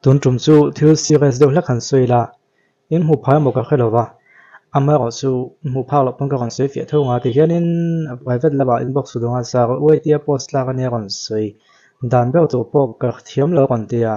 tun trum chu thil series deuh hlek han soi la in hu phai mo ka khelowa ama ro chu mu phak lo pang ka kon soi fia thonga ti hianin private laba inbox donga sa wait ya post la ka ne kon soi dan be to po ka thiam lo kon tia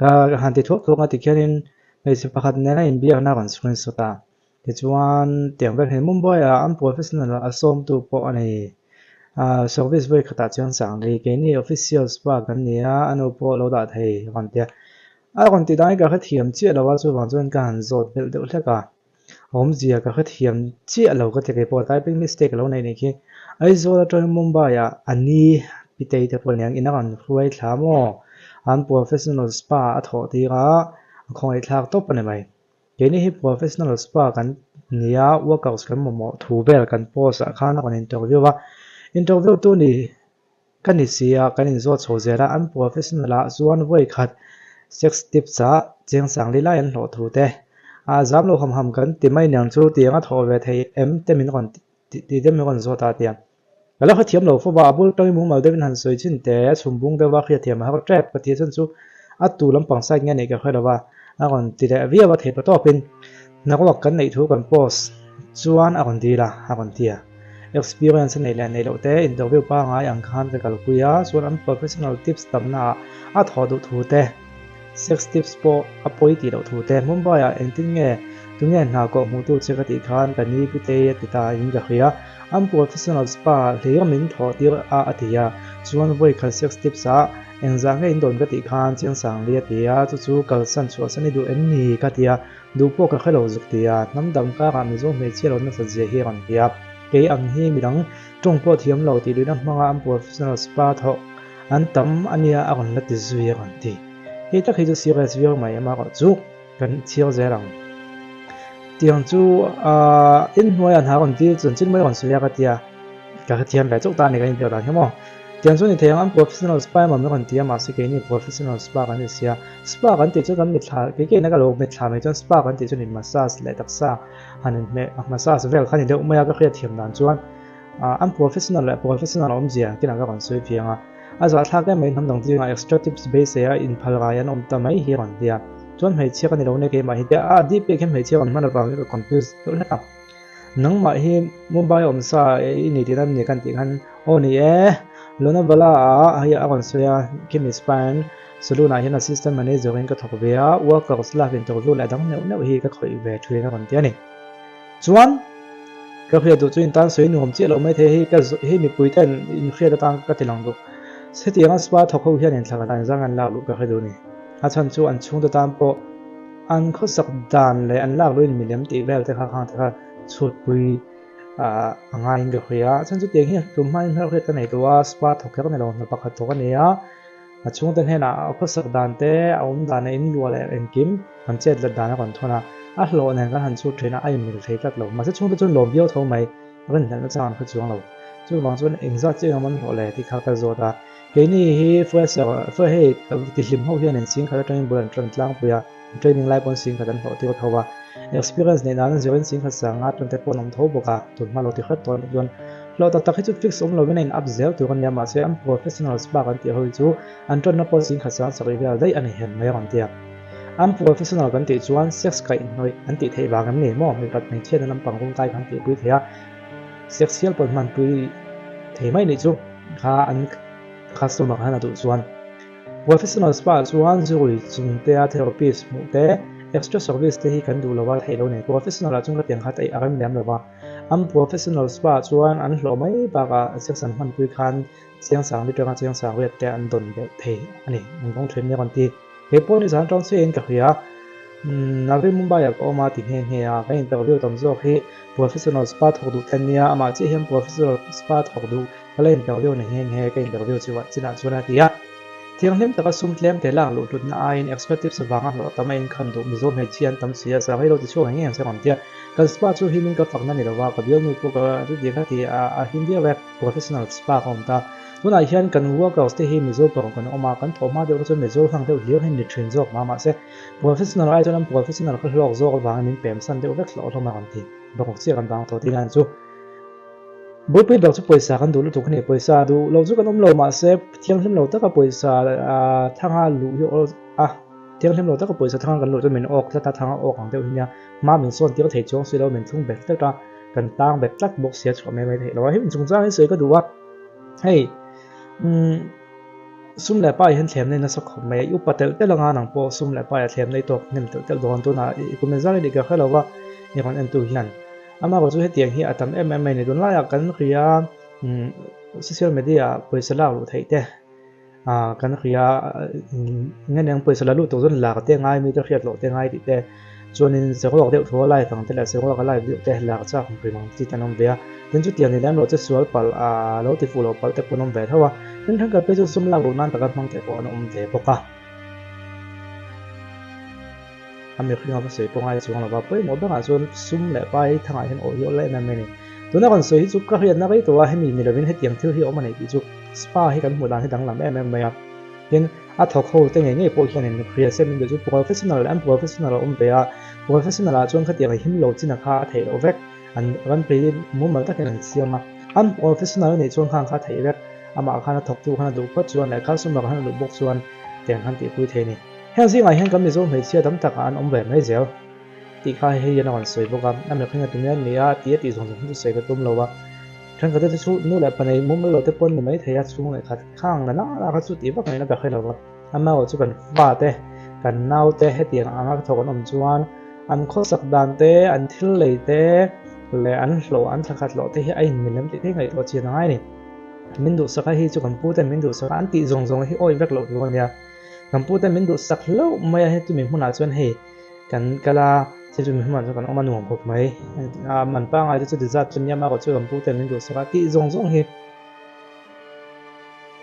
ka han ti thok thonga ti hianin ei si pakhat ne na in biak na kon screen shota ti chuan tiang vel hin mumbai a am professional a som tu po ani service voi khata chuan sang ri ke ni official spa kan nia anu po lo da thei kon tia a kon ti dai ka kha thiam che lo wa chu wang chuan ka han zot bel deuh hleka hom zia ka kha thiam che lo ka te ke po typing mistake lo nei ni khi ai zo la toi mumbai a ani pitei te pol niang ina kan huai thlamo an professional spa a tho ti ga khoi thlak top ne mai ke ni hi professional spa kan nia workouts kan mo thu bel kan post a khana kon interview wa interview tu ni kan ni sia kan in zo chho zera an professional a chuan voi khat sex tips a cheng sang li lai an hlo thu te a zam lo ham ham kan ti mai nyang chu ti anga tho ve thei em te min kon ti te min kon zo ta tiang kala kha thiam lo fo ba bul toi mu mal devin han soi chin te chumbung de wa khia thiam ha trap ka ti chen chu a tu lam pang sai nge nei ka khoi lawa a kon ti de via wa the pa to pin na ko kan nei thu kan post chuan a kon di la a kon tia experience nei la nei lo te interview pa nga yang khan ka kal puya chuan an professional tips tam na a tho du thu te sex tips po apoi ti lo thu te mumbai a entin nge tu nge na ko mu tu che ka ti khan ka ni pi te ti ta in ka khia am professional spa le min tho ti a atia chuan voi kha sex tips a engza nge in don ka ti khan cheng sang le ti a chu chu kal san chu san ni du en ni ka tia du po ka khelo zuk tia nam dam ka ga mi zo me che lo na sa je hi ran tia ke ang hi mi dang tong po thiam lo ti lu na hmanga am professional spa tho an tam ania a kon la ti zui ran ti he ta khi chu serious view mai ama ko chu kan chiao zerang tiang chu in hnuai an ha kon ti chun chin mai kon suya ka tia ka thiam ba chok ta ni ka in ta hemo tiang chu ni theng am professional spa ma me kon tia ma se ke ni professional spa kan ni sia spa kan ti chu kan mi thla ke na ka lo mi thla mai chu spa kan ti chu ni massage le tak sa hanin me massage vel khan ni de umaya ka khia thiam dan chuan am professional om zia kina ka kon soi phianga aza thla ke mai nam dang ti extra tips base ya in phal ga yan om ta mai hi ron dia chuan mei chia kan ni lo ne ke ma hi te di pe ke mei chia on man ba ke confuse to na ka nang ma hi mobile om sa ni ti ram ni kan ti khan o ni lona bala a ya kon soya ke mi span saluna hian assistant manager in ka thok ve a workers la in to lu la dang ne hi ka khoi ve thue na kon ti ani chuan ka phia tu chu in tan soi nuam che lo mai the hi ka hi mi pui ten in khia da tang ka tilang du se ti ang spa thok ho hian in thla dan zang an la lu ka kha du ni a chan chu an chung da tam po an kho sak dan le an lak lu in mi lem ti vel te kha khang te kha chut pui anga in ga khia chan chu te hi tum mai hal khe ta nei to a spa thok ka ne lo na pakhat to ka ne a a chung ten he na kho sak dan te a um dan in lu le en kim an chet la dan kon thona a hlo ne kan han chu thena ai mi thei tak lo ma se chung ta chu lom bio tho mai ren na chang kha chuang lo chu wang chuan exact che man ho le ti kha ka zo da ke ni hi for he ti lim ho hian en sing kha training bulan tran tlang puya training live on sing kha dan ho ti ko thowa experience ne nan zero sing kha sanga tran te pon om tho boka tu ma lo ti khat ton don lo ta ta chu fix om lo in up zel tu kan ya ma se am professional spa kan ti ho chu an tran na pon sing kha sa sa ri dai ani hen mai ran ti am professional kan ti chuan sex ka in noi an ti thei wang am ne mo mi rat mai chen lam pang kong tai kan ti pui thea sexual pon man pui thei mai ni chu kha an customer hana du chuan professional spa chuan zui chung te a therapist mu te extra service te hi kan du lawa thei lo ne professional chung ka tiang kha tai aram lem lawa am professional spa chuan an hlo mai ba ka section man pui khan chiang sang li tanga chiang sang wet te an don be thei ani ngong thlen ne kon ti he po ni san tong se en ka khia nagri mumbai ko ma ti he he a ka interview tam zo he professional spa thok du thlen nia ama chi hem professional spa thok du kala interview ne he ka interview chu wa china chuna tia thiang hlem taka sum tlem te la lu lut na ain expectative sa wanga lo tama in khan du mi zo me chian tam sia sa hei lo ti chu nge ang se ram tia ka spa chu himin ka fakna ni lo wa ka bial nu ko ka chu dia ka ti a hindia web professional spa kom ta tuna hian kan workouts te hi mi zo pang kan oma kan thoma de chu me zo hang de hlir hin ni train jok ma se professional ai chon professional ka hlok zo wang min pem san de vek lo thoma kan ti ba ko chi kan bang to ti nan chu bui pui dok chu poisa kan du lu tu khani poisa du lo chu kan om lo ma se thiang hlim lo taka poisa thanga lu yo tiếng thêm lo tất cả bồi sa thang gần lo cho mình ốc ta thang ốc hàng tiêu hinya mà mình xuân tiếng thể chống suy lo mình thung bẹt tất cả gần tang bẹt tắt bốc xia cho mày thể lo hết mình chúng ta hết sợi cái đủ hey sum lại bay hiện thèm này nó sắc không mấy, úp bát tel lang ngang po sum lại bay thèm này to nem tel đòn tu na, cũng mình ra đi cái khác làว่านี่คนเอ็นตุหินอามาก็จะเห็นอย่างที่อาตมาเนี่ยโดนไล่กันเรียโซเชียลมีเดียเปิดสลักหลุดให้เด้กันเรียงั้นยังเปิดสลักหลุดตัวจนหลักเด้ง่ายมีตัวเขียนหลุดเด้ง่ายดิเด้จนเสือก็บอกเดี๋ยวทัวไล่ตั้งแต่ละเสือก็ไล่เด้หลักจากของพรีมังที่จะนำเบียถึงจุดอย่างนี้แล้วเราจะสวยปัลเราที่ฟูเราปัลแต่คนนำเบียเท่าว่าถึงทั้งกับไปจุดสมหลักหลุดนั้นแต่ก็มังแต่คนนำเบียปกะมีคนเขาไปซื้อปงไอ้ช่วงเราว่าเฮ้ยหมดบางส่วนซุ่มแหละไปทางไหนเห็นโอ้ยอะไรนั่นไม่เนี่ยตัวนั้นคนซื้อที่จุกก็เห็นนะไอ้ตัวให้มีเราเป็นให้เตียงเที่ยวที่ออกมาในที่จุกสปาให้กันหมดร้านให้ดังหลังไม่ครับเห็นอัดทอกเขาแต่ไงเนี่ยพวกเขาเนี่ยเคลียร์เส้นมันจะจุก professional อัน professional อมเบีย professional ช่วงเขาเตียงให้หิมโลจินักข่าเทโอเวกอันรันไปมุ่งมันตั้งแต่หนังสือมาอัน professional เนี่ยช่วงข้างข่าเทเวกอามาข้าทอกตัวข้าดูก็ชวนไหนข้าสุ่มข้าดูบกชวนเตียงข้างตีคุยเทนี่เห็นสิ่งไหนเห็นก็มีส่วนเหตุเชื่อตั้งแต่การอมแบบไม่เจ้าตีข้าให้ยันวันสวยพวกกันนั่นหมายความว่าตรงนี้เนี่ยตีส่งที่สวยกับตุ้มเราว่าฉันก็จะสู้นู่นแหละปนในมุมเราจะพ้นไม่เทียบสู้เลยขัดข้างนั่นนะขัดสู้ตีพวกนี้นั่นแบบให้เราว่าอันมาว่าสู้กันฟาเตะกันน่าวเตะให้เตียงอันมาถกกันอมจวนอันข้อสักดานเตะอันทิลเลยเตะและอันโหลอันสักขัดโหลเตะให้ไอ้มิลเลมติที่ไงตัวเชียร์ง่ายนี่มินดูสักให้จุกันพูดแต่มินดูสักอันตีส่งให้โอ้ยแบกโหลตัวเนี่ยคำพูดแต่มินดูสักแล้วไม่ให้ตัวมีผู้หนาชวนให้กันกะลาจะจุมีผู้หนาชวนกันออกมาหน่วงพบไหมมันป้าไงจะดีจัดจนยามากกว่าช่วยคำพูดแต่มินดูสักที่ส่งให้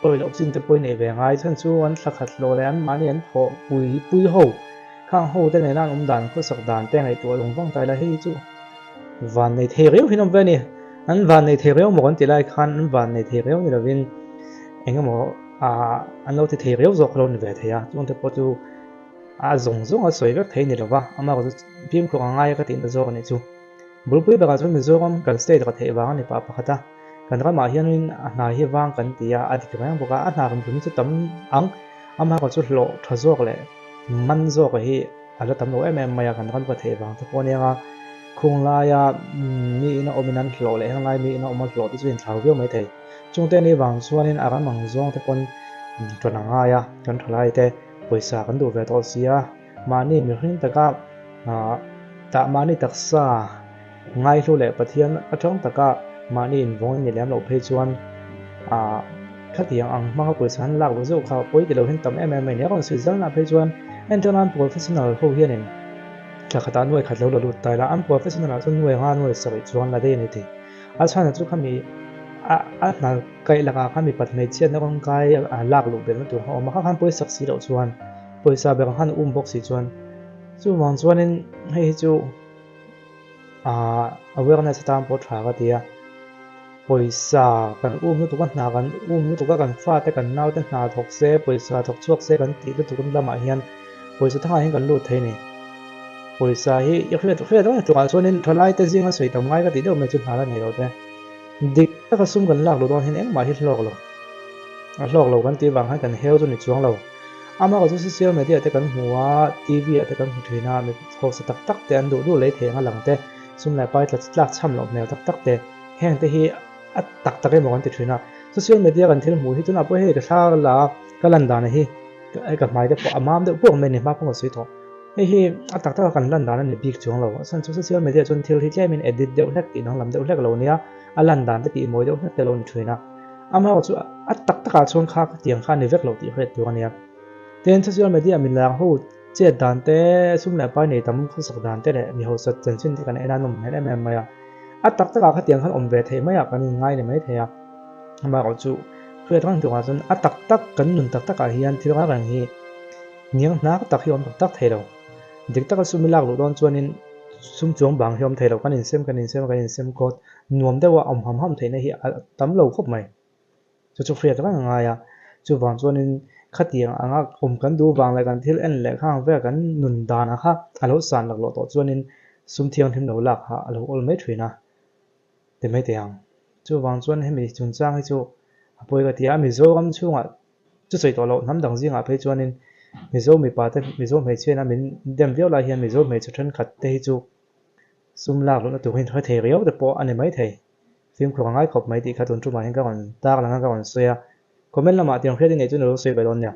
โอ้ยเราจินจะไปไหนไปไงฉันชวนสักขัดโลแล้วมาเนี่ยพอปุยหูข้างหูแต่ในนั้นด่านก็สักด่านแต่ไงตัวหลงฟังใจแล้วให้จู่วันในเทเรียวพี่น้องเว้ยนี่อันวันในเทเรียวหมดกันตีไล่คันอันวันในเทเรียวนี่เราวินเองก็หมดอันเราที่เทเรียวจอกเราเนี่ยเทียจงแต่พอจูส่งสวยแบบเทียนี่หรอวะอามาก็จะพิมพ์ของง่ายก็ติดตัวจอกนี่จูบุรุษแบบก็จะมีจอกกันสเตย์ก็เทียบางนี่ป้าปะขัดกันก็มาเฮียนินนาเฮียวางกันตีอาทิตย์แม่งบอกว่านาเป็นคนที่จะตั้มอังอามาก็จะโหลทจอกเลยมันจอกเฮียอะไรตั้มโหลมาอยากกันก็เทียบางแต่พอเนี่ยคงลายมีอินอมินันโหลเลยข้างในมีอินอมินันโหลที่จะเป็นชาวเวียไม่เทียจงแต่ในบางส่วนนี้อาการบางส่วนที่คนจนง่ายจนทลายแต่ปวยสากันดูเวทอเสียมานี่มีขึ้นแต่ก็แต่มานี่ตักษาง่ายรู้แหละประเทศก็ช่องแต่ก็มานี่วงนี่แหลมเราเพจวนถ้าที่ยังมาเขาปวยสารหลักรู้สึกเขาปวยแต่เราเห็นต่ำไม่เนี่ยคนสื่อสารนะเพจวนเอ็นเตอร์นันโปรเฟชชั่นอลเขาเฮียนี่จากขนาดหน่วยขัดเราหลุดตายละอันโปรเฟชชั่นอลจนหน่วย5 หน่วยสวยจวนละได้นี่ทีอาชาเนี่ยทุกคนมีน่าไกลละกันมีปัจจัยเช่นนักการไกลหลักหลุดเป็นตัวเขามาข้างป่วยสักสีเราชวนป่วยซาเบลข้างบกสีชวนจู่บางชวนนั้นให้จู่awareness ตามปวดขาก็ดีป่วยซากันนู้ตัวกันหนากันนู้ตัวกันฟาดแต่กันน่าแต่หนาถกเสป่วยซาถกชวกเสกันตีตัวกันละมาเฮียนป่วยสุดท้ายให้กันหลุดเท่านี้ป่วยซาให้ยกเลิกต้องตัวกันชวนนั้นทลายแต่สิ่งสวยต่ำง่ายก็ตีเดียวไม่จุดหาแล้วนี่เราแต่ดิกถ้าเขาซุ่มกันลากเราตอนเห็นเองมาที่หลอกเรากันตีบางให้กันเฮลจนในช่วงเราอามาก็จะเสียไม่ได้แต่กันหัวทีวีแต่กันหัวทีน่าไม่โทรสตักแต่อันดูเลยเถียงหลังแต่ซุ่มไหลไปแต่ลากช่ำหลอกแนวตักแต่แห้งแต่เฮตักให้หมดกันติดทีน่าโซเชียลมีเดียกันที่หูที่ตัวน่าพวกเฮก็ชาละก็ลันดานเฮไอ้กับไม้แต่พวกอามามแต่พวกไม่เนี่ยมาพวกสวยทอเฮตักกันลันดานนั่นในปีกช่วงเราส่วนโซเชียลมีเดียจนที่ที่แค่มีเอดิตเดี๋ยวแรกตีน้องลำเดี๋ยวแรกเราเนี่ยอันลันดานที่ตีมวยเดี๋ยวแต่เราช่วยนะอามาก็จะตักชวนข้าเตียงข้าในเวกเราตีเหตุตัวนี้เต็นโซเชียลมีเดียมีแรงหูเจ็ดดานเต้ซุ่มแหลไปในตั้มข้อสักดานเต้เลยมีหัวสัตว์จันทร์ที่กันไอ้ด้านนมให้ได้แม่มาตักข้าเตียงข้าอมเวทไม่อยากกันง่ายเลยไม่เทียอามาก็จะเพื่อทั้งตัวจนตักกันนุ่นตักเฮียนที่เรากันเฮียเนี่ยนักตักเฮียนตักเทเราเด็กตักซุ่มมีหลักหลุดตอนชวนนี้ซุ่มจวงบางเฮียนเทเรากันอินเซมกดนวมได้ว่าอมหำเทในเฮียตั้มเราครบไหมจะเฟรียดกันง่ายจู่บางชวนนี้ขัดเตียงอ่างอมกันดูบางรายการที่เอ็นเล็กข้างเวกันนุ่นดานะคะอันเราสั่นหลักหลุดต่อชวนนี้ซุ่มเทียงทิ้งเราหลักฮะเราโอลไม่ถุยนะแต่ไม่เตียงจู่บางชวนให้มีจุนจ้างให้จู่ป่วยกติยามีโซ่กันช่วงจะใส่ตัวเราน้ำดังซิงไปชวนนี้ mizo mi pa te mizo me chen amin dem viau la hian mizo me chu than khat te hi chu sum lak lo na tu hin thoi thei riau te po ani mai thei film khur ngai khop mai ti kha tun chu ma hin ka on tak langa ka on soya comment lama tiang khredin nei chu no soi ba don nya